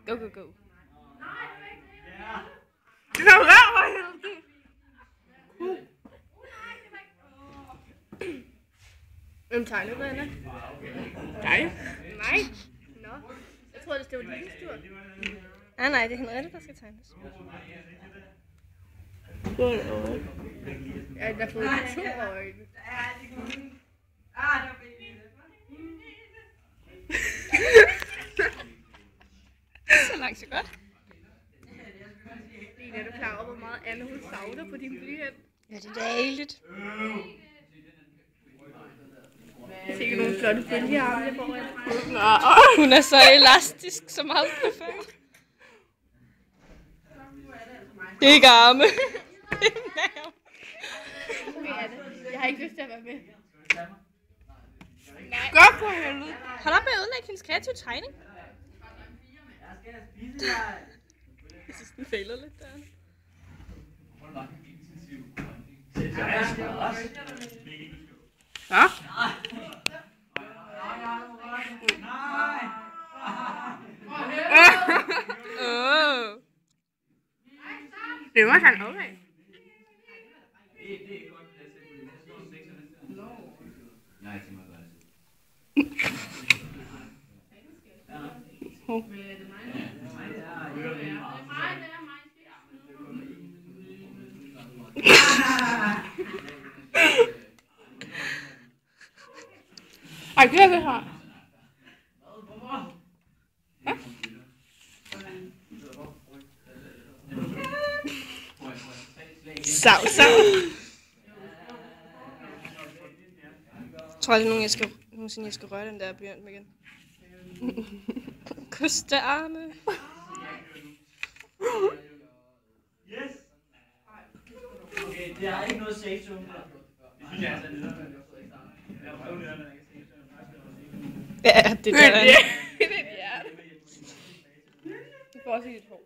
Go, go, go. Det er rør, hvor heldig. Hvem tegner du, Anna? Dig? Mig? Nå. Jeg troede, det var din tur. Nej, det er Henriette, der skal tegnes. Ja, der får de 2 øjne. Så langt, så godt. Lina, er du klar over, hvor meget Anna hun savner på din blyant? Ja, det er dejligt. Sikke nogle flotte bølgearme, jeg får. Hun er så elastisk som aldrig før. Det er ikke arme. Det er mave. Okay, Anna. Jeg har ikke lyst til at være med. Nej. Godt for helvede. Hold op med at ødelægge hendes kreative tegning. Jeg synes, den fejler lidt der. Ja? Det var sådan okay. Ej, det er det her. Sav. Jeg tror aldrig, nogensinde jeg skal røre den der blyant igen. Kostearme. Yes! Okay, det er ikke noget safe zone der. Det synes jeg altså er nede. Jeg prøver det, man kan se. Ja, det der er. Det er hjerte. Du får også lidt hår.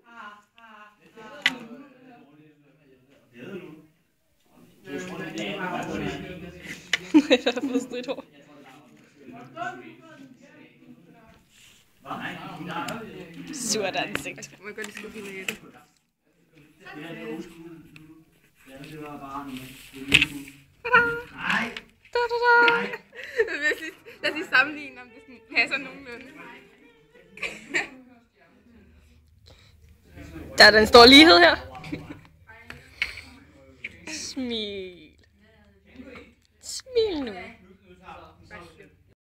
Jeg har fået stridt hår. Surt ansigt. Man kan godt lige skubbe hende i det. Det var bare Nej. Lad os lige sammenligne, om det sådan passer nogenlunde. Der er den store lighed her. Smil. Smil nu.